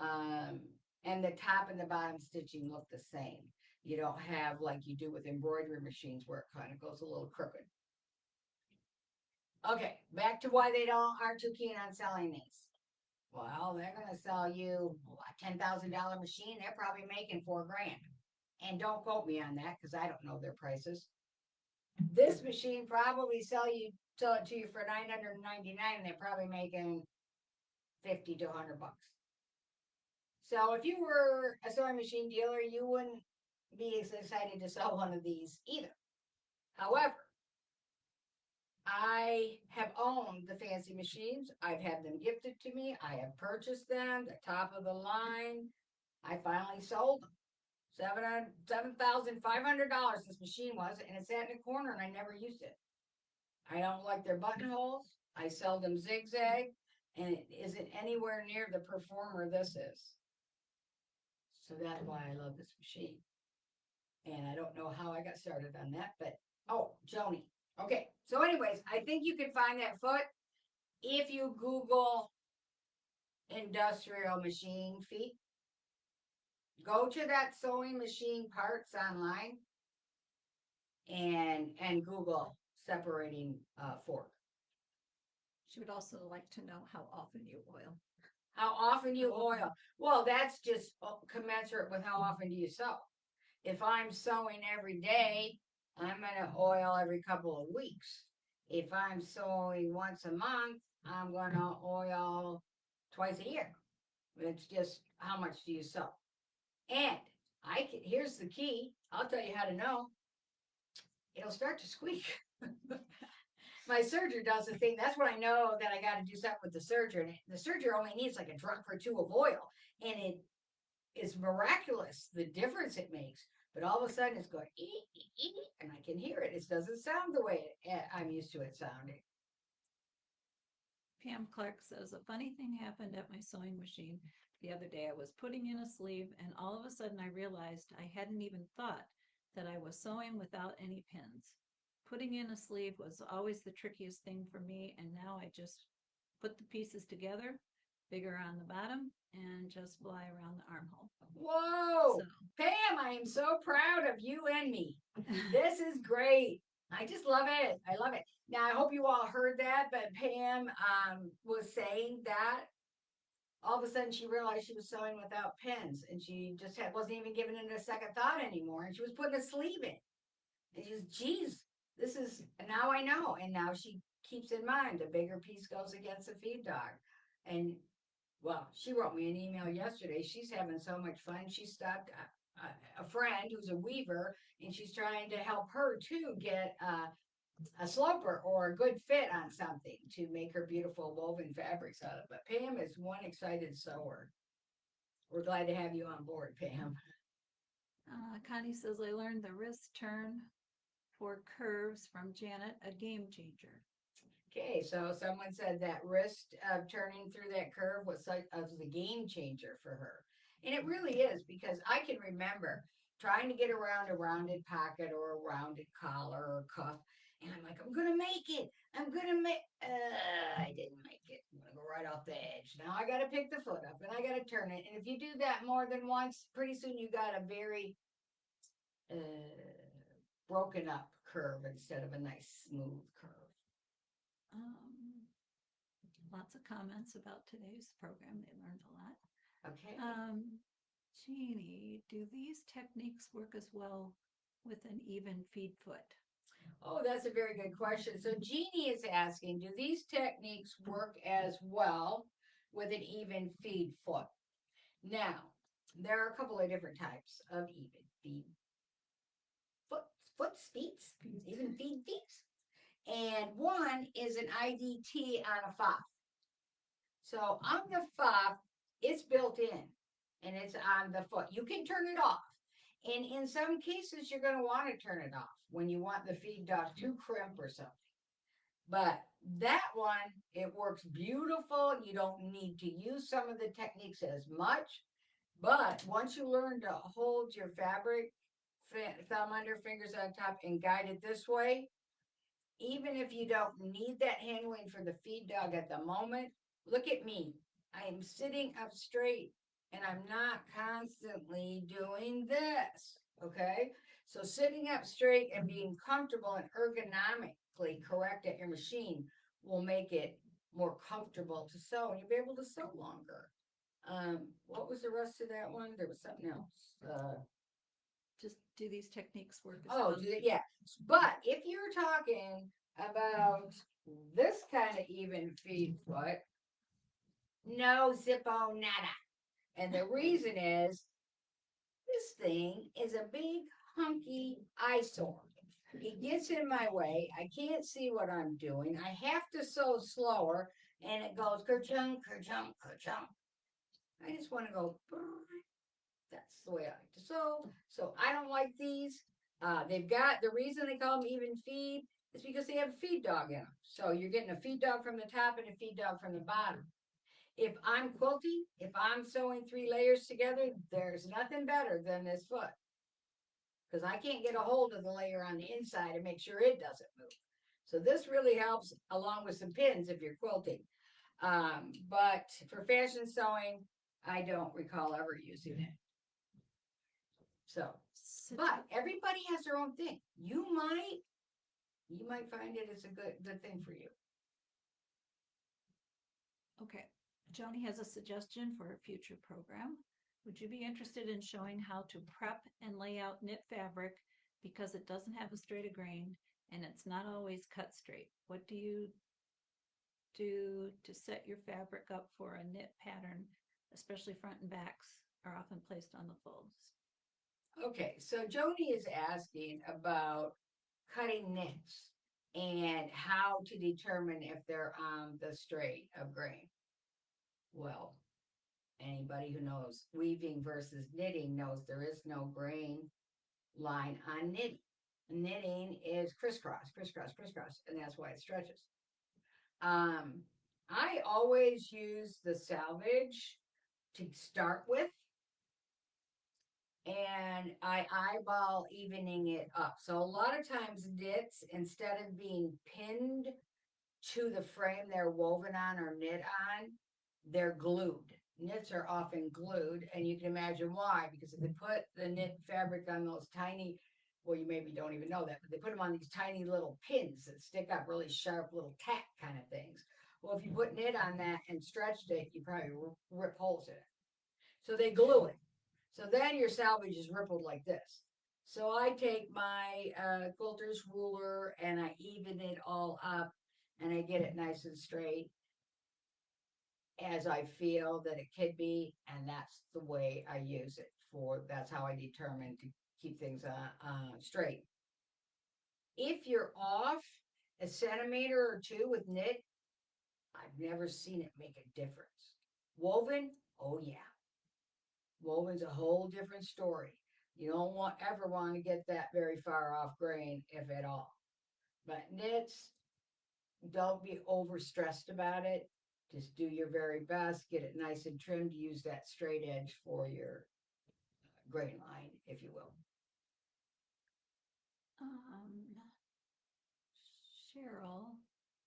Um, and the top and the bottom stitching look the same. You don't have like you do with embroidery machines where it kind of goes a little crooked. Okay, back to why they don't aren't too keen on selling these. Well, they're gonna sell you a $10,000 machine. They're probably making 4 grand. And don't quote me on that because I don't know their prices. This machine probably sell it to you for $999, and they're probably making 50 to 100 bucks. So if you were a sewing machine dealer, you wouldn't be as excited to sell one of these either. However, I have owned the fancy machines. I've had them gifted to me. I have purchased them, the top of the line. I finally sold them. $7,500 this machine was, and it sat in a corner and I never used it. I don't like their buttonholes. I sell them zigzag, and it isn't anywhere near the performer this is. So that's why I love this machine. And I don't know how I got started on that, but oh, Joni. Okay, so anyways, I think you can find that foot if you Google industrial machine feet. Go to that sewing machine parts online and Google separating fork. She would also like to know how often you oil. How often you oil? Well, that's just commensurate with how often do you sew. If I'm sewing every day, I'm gonna oil every couple of weeks. If I'm sewing once a month, I'm gonna oil twice a year. It's just how much do you sew? And here's the key. I'll tell you how to know. It'll start to squeak. My serger does the thing. That's when I know that I got to do something with the serger. And the serger only needs like a drop or two of oil, and it is miraculous the difference it makes. But all of a sudden, it's going and I can hear it. It doesn't sound the way I'm used to it sounding. Pam Clark says, a funny thing happened at my sewing machine the other day. I was putting in a sleeve, and all of a sudden I realized I hadn't even thought that I was sewing without any pins. Putting in a sleeve was always the trickiest thing for me, and now I just put the pieces together, bigger on the bottom, and just fly around the armhole. Whoa! Pam, I am so proud of you and me. This is great. I just love it. I love it. Now, I hope you all heard that, but Pam was saying that all of a sudden she realized she was sewing without pins, and she just wasn't even giving it a second thought anymore, and she was putting a sleeve in. And she's, geez, this is, now I know. And now she keeps in mind the bigger piece goes against the feed dog. And well, she wrote me an email yesterday. She's having so much fun. She stopped a friend who's a weaver, and she's trying to help her too get a sloper or a good fit on something to make her beautiful woven fabrics out of. But Pam is one excited sewer. We're glad to have you on board, Pam. Connie says, I learned the wrist turn for curves from Janet, a game changer. Okay, so someone said that wrist of turning through that curve was the game changer for her. And it really is, because I can remember trying to get around a rounded pocket or a rounded collar or cuff. And I'm like, I'm going to make it. I didn't make it. I'm going to go right off the edge. Now I got to pick the foot up and I got to turn it. And if you do that more than once, pretty soon you got a very broken up curve instead of a nice smooth curve. Lots of comments about today's program. They learned a lot. Okay. Jeannie, do these techniques work as well with an even feed foot? Oh, that's a very good question. So Jeannie is asking, do these techniques work as well with an even feed foot? Now, there are a couple of different types of even feed feet, even feed feet. And one is an IDT on a fob. So on the fob, it's built in and it's on the foot. You can turn it off. And in some cases, you're going to want to turn it off when you want the feed dog to crimp or something. But that one, it works beautiful. You don't need to use some of the techniques as much. But once you learn to hold your fabric, thumb under, fingers on top, and guide it this way, even if you don't need that handling for the feed dog at the moment, look at me. I am sitting up straight and I'm not constantly doing this. Okay. So sitting up straight and being comfortable and ergonomically correct at your machine will make it more comfortable to sew, and you'll be able to sew longer. What was the rest of that one? There was something else. Just Do these techniques work as Oh, well? yeah. But if you're talking about this kind of even feed foot, no zippo nada. And the reason is this thing is a big hunky eyesore. It gets in my way. I can't see what I'm doing. I have to sew slower, and it goes kerchunk, kerchunk, kerchunk. I just want to go. That's the way I like to sew. So I don't like these. They've got the reason they call them even feed is because they have a feed dog in them. So you're getting a feed dog from the top and a feed dog from the bottom. If I'm quilting, if I'm sewing 3 layers together, there's nothing better than this foot because I can't get a hold of the layer on the inside and make sure it doesn't move. So this really helps along with some pins if you're quilting. But for fashion sewing, I don't recall ever using it. So, So, but everybody has their own thing. You might find it as a good thing for you. okay, Joni has a suggestion for a future program. Would you be interested in showing how to prep and lay out knit fabric because it doesn't have a straight of grain and it's not always cut straight? What do you do to set your fabric up for a knit pattern, especially front and backs are often placed on the folds? Okay, so Joni is asking about cutting knits and how to determine if they're on the straight of grain. Well, anybody who knows weaving versus knitting knows there is no grain line on knitting. Knitting is crisscross, crisscross, crisscross, and that's why it stretches. Um, I always use the selvage to start with, and I eyeball evening it up. So a lot of times knits, instead of being pinned to the frame they're woven on or knit on, they're glued. Knits are often glued, and you can imagine why, because if they put the knit fabric on those tiny, well, you maybe don't even know that, but they put them on these tiny little pins that stick up really sharp little tack kind of things. Well, if you put knit on that and stretched it, you probably rip holes in it. So they glue it. So then your salvage is rippled like this. So I take my quilter's ruler and I even it all up and I get it nice and straight as I feel that it could be, and that's the way I use it for. That's how I determine to keep things straight. If you're off a centimeter or two with knit, I've never seen it make a difference. Woven, oh yeah, woven's a whole different story. You don't ever want to get that very far off grain, if at all. But knits, don't be overstressed about it. Just do your very best, get it nice and trimmed, use that straight edge for your grain line, if you will. Um, Cheryl,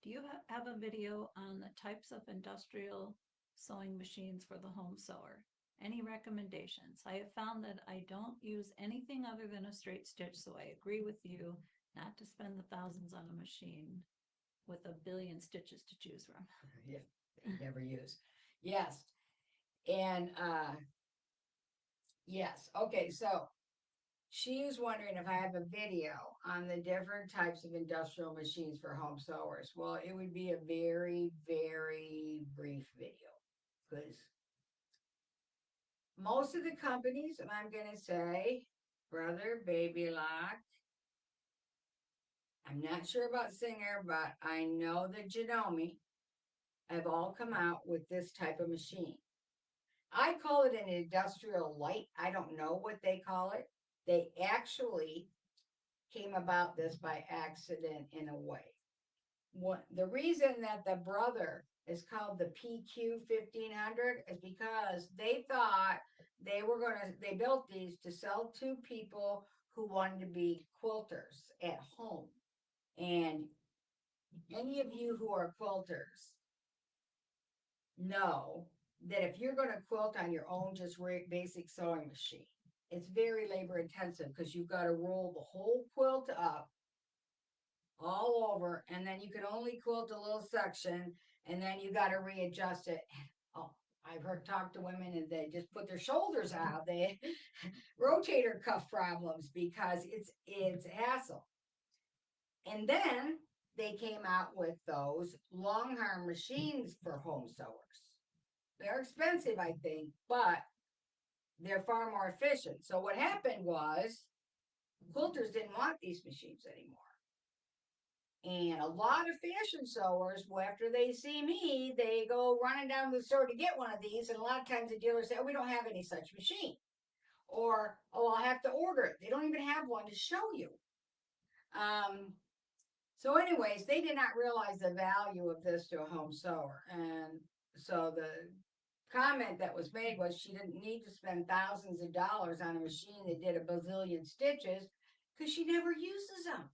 do you have a video on the types of industrial sewing machines for the home sewer? Any recommendations? I have found that I don't use anything other than a straight stitch, so I agree with you not to spend the thousands on a machine with a billion stitches to choose from. Yeah, they never use. Yes. And yes. Okay, so she is wondering if I have a video on the different types of industrial machines for home sewers. Well, it would be a very, very brief video because most of the companies, and I'm going to say, Brother, Baby Lock, I'm not sure about Singer, but I know that Janome have all come out with this type of machine. I call it an industrial light. I don't know what they call it. They actually came about this by accident in a way. The reason that the Brother is called the PQ 1500 is because they thought they built these to sell to people who wanted to be quilters at home. And any of you who are quilters know that if you're going to quilt on your own just basic sewing machine, it's very labor intensive because you've got to roll the whole quilt up all over, and then you can only quilt a little section, and then you got to readjust it. Oh, I've heard talk to women and they just put their shoulders out. They rotator cuff problems because it's hassle. And then they came out with those long arm machines for home sewers. They're expensive, I think, but they're far more efficient. So what happened was quilters didn't want these machines anymore. And a lot of fashion sewers, well, after they see me, they go running down to the store to get one of these. And a lot of times the dealers say, oh, we don't have any such machine. Or, oh, I'll have to order it. They don't even have one to show you. So, anyways, they did not realize the value of this to a home sewer. And so the comment that was made was she didn't need to spend thousands of dollars on a machine that did a bazillion stitches because she never uses them.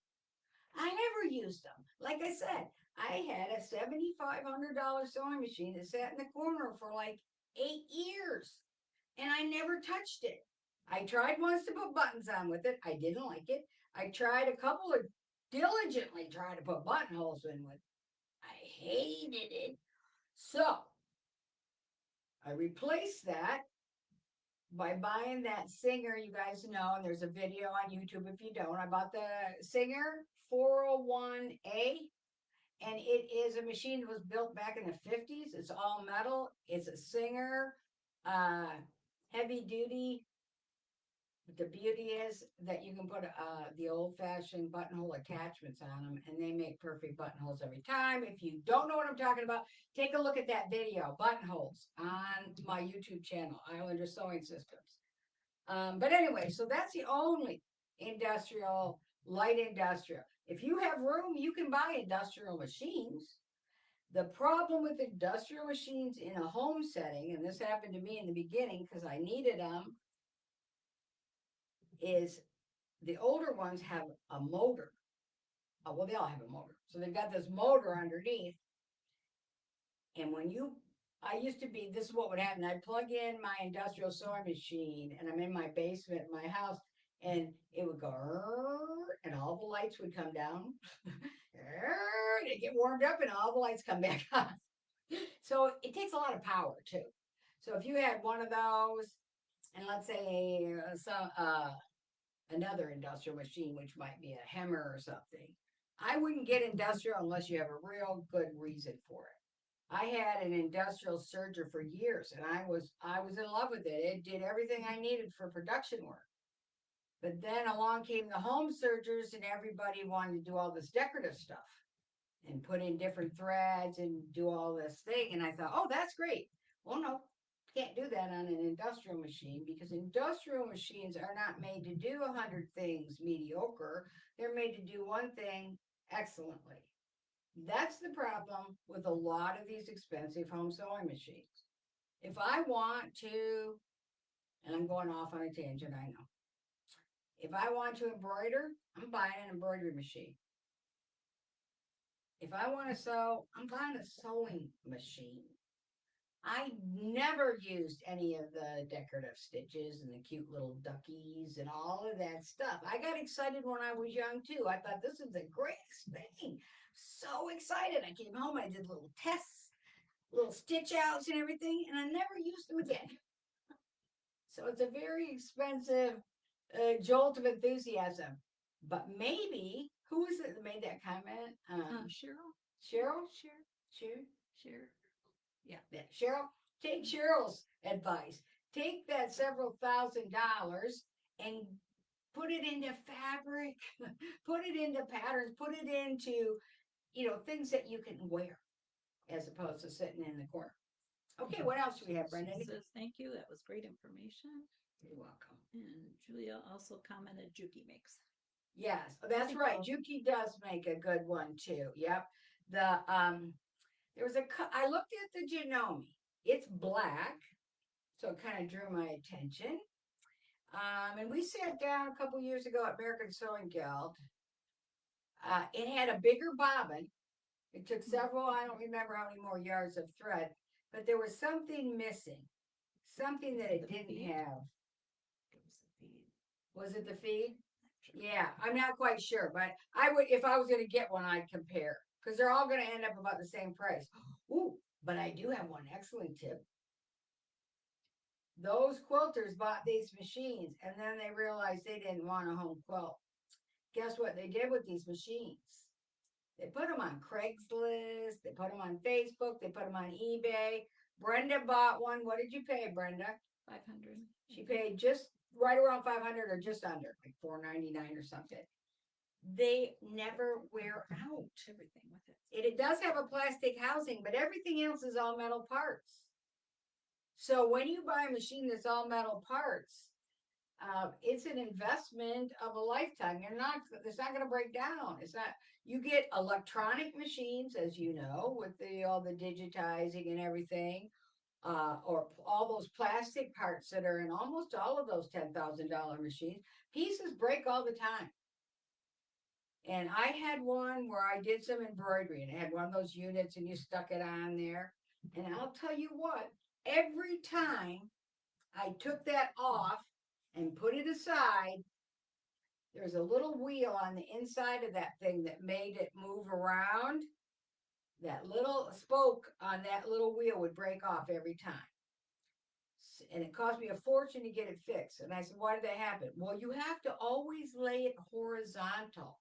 I never used them. Like I said, I had a $7,500 sewing machine that sat in the corner for like 8 years and I never touched it. I tried once to put buttons on with it. I didn't like it. I tried a couple of diligently trying to put buttonholes in with. I hated it. So I replaced that by buying that Singer. You guys know, and there's a video on YouTube if you don't. I bought the Singer 401A, and it is a machine that was built back in the 50s. It's all metal. It's a Singer, uh, heavy duty. The beauty is that you can put the old-fashioned buttonhole attachments on them, and they make perfect buttonholes every time. If you don't know what I'm talking about, take a look at that video, buttonholes, on my YouTube channel, Islander Sewing Systems. But anyway, so that's the only industrial, light industrial. If you have room, you can buy industrial machines. The problem with industrial machines in a home setting, and this happened to me in the beginning because I needed them, is the older ones have a motor. Well, they all have a motor. So they've got this motor underneath. And I used to be, this is what would happen. I'd plug in my industrial sewing machine and I'm in my basement, in my house, and it would go, and all the lights would come down. They get warmed up and all the lights come back on. So it takes a lot of power too. So if you had one of those, and let's say another industrial machine, which might be a hammer or something, I wouldn't get industrial unless you have a real good reason for it. I had an industrial serger for years and I was in love with it. It did everything I needed for production work. But then along came the home sergers and everybody wanted to do all this decorative stuff and put in different threads and do all this thing. And I thought, oh, that's great. Well, no, can't do that on an industrial machine because industrial machines are not made to do 100 things mediocre. They're made to do one thing excellently. That's the problem with a lot of these expensive home sewing machines. If I want to, and I'm going off on a tangent, I know. If I want to embroider, I'm buying an embroidery machine. If I want to sew, I'm buying a sewing machine. I never used any of the decorative stitches and the cute little duckies and all of that stuff. I got excited when I was young too. I thought this is the greatest thing. So excited. I came home, I did little tests, little stitch outs and everything, and I never used them again. So it's a very expensive jolt of enthusiasm. But maybe, who was it that made that comment? Cheryl? Cheryl? Cheryl? Cheryl? Yeah. Cheryl, take Cheryl's advice. Take that several $1,000s and put it into fabric, put it into patterns, put it into, things that you can wear as opposed to sitting in the corner. Okay, what else do we have, Brenda? She says, thank you. That was great information. You're welcome. And Julia also commented, Juki makes. Yes, that's right. Juki does make a good one too. Yep. I looked at the Janome. It's black, so it kind of drew my attention. And we sat down a couple years ago at American Sewing Guild. It had a bigger bobbin. It took several, I don't remember how many more yards of thread, but there was something missing. Something that it didn't have. It was the feed. Was it the feed? Yeah, I'm not quite sure, but I would, if I was going to get one, I'd compare because they're all going to end up about the same price. Ooh, but I do have one excellent tip. Those quilters bought these machines and then they realized they didn't want a home quilt. Guess what they did with these machines? They put them on Craigslist, they put them on Facebook, they put them on eBay. Brenda bought one. What did you pay, Brenda? 500. She paid just right around 500 or just under, like 499 or something. They never wear out. Everything with it. It does have a plastic housing, but everything else is all metal parts. So when you buy a machine that's all metal parts, it's an investment of a lifetime. It's not going to break down. It's not. You get electronic machines, as you know, with all the digitizing and everything, or all those plastic parts that are in almost all of those $10,000 machines. Pieces break all the time. And I had one where I did some embroidery and I had one of those units and you stuck it on there. And I'll tell you what, every time I took that off and put it aside, there's a little wheel on the inside of that thing that made it move around. That little spoke on that little wheel would break off every time. And it cost me a fortune to get it fixed. And I said, why did that happen? Well, you have to always lay it horizontal.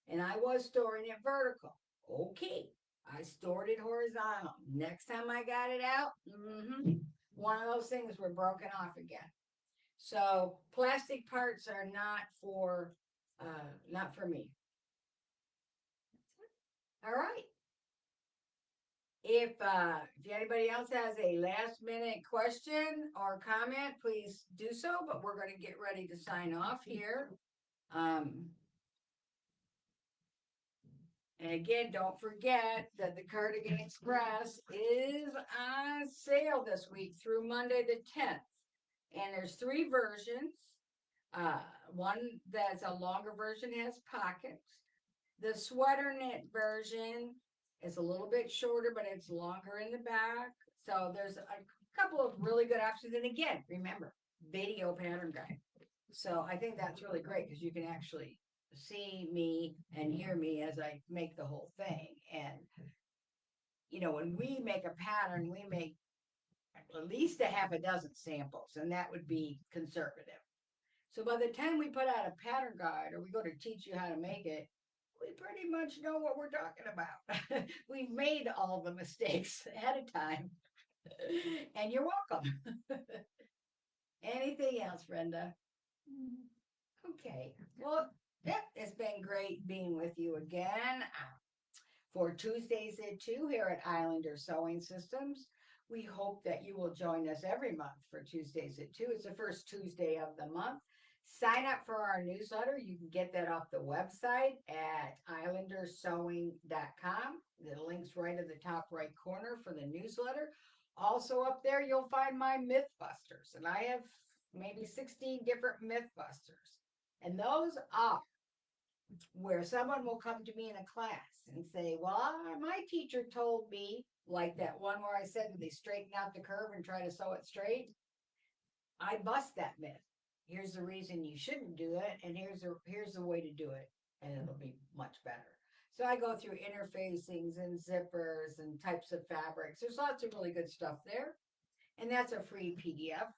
And I was storing it vertical. Okay, I stored it horizontal. Next time I got it out, one of those things were broken off again. So plastic parts are not for me. All right. If anybody else has a last minute question or comment, please do so. But we're going to get ready to sign off here. And again, don't forget that the Cardigan Express is on sale this week through Monday the 10th. And there's 3 versions. One that's a longer version has pockets. The sweater knit version is a little bit shorter, but it's longer in the back. So there's a couple of really good options. And again, remember, video pattern guide. So I think that's really great because you can actually see me and hear me as I make the whole thing. And, when we make a pattern, we make at least a half a dozen samples, and that would be conservative. So by the time we put out a pattern guide or we go to teach you how to make it, we pretty much know what we're talking about. We've made all the mistakes ahead of time. And you're welcome. Anything else, Brenda? Okay. Well, it's been great being with you again for Tuesdays at 2 here at Islander Sewing Systems. We hope that you will join us every month for Tuesdays at 2. It's the first Tuesday of the month. Sign up for our newsletter. You can get that off the website at islandersewing.com. The link's right at the top right corner for the newsletter. Also up there, you'll find my Mythbusters. And I have maybe 16 different Mythbusters. And those are where someone will come to me in a class and say, well, my teacher told me, like that one where I said that they straighten out the curve and try to sew it straight. I bust that myth. Here's the reason you shouldn't do it, and here's the way to do it, and it'll be much better. So I go through interfacings and zippers and types of fabrics. There's lots of really good stuff there, and that's a free PDF.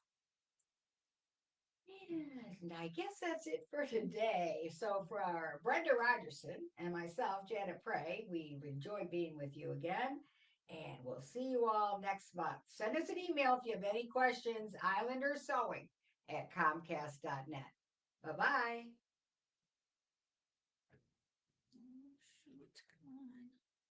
And I guess that's it for today. So for our Brenda Rogerson and myself, Janet Prey, we've enjoyed being with you again. And we'll see you all next month. Send us an email if you have any questions, islandersewing@comcast.net. Bye-bye.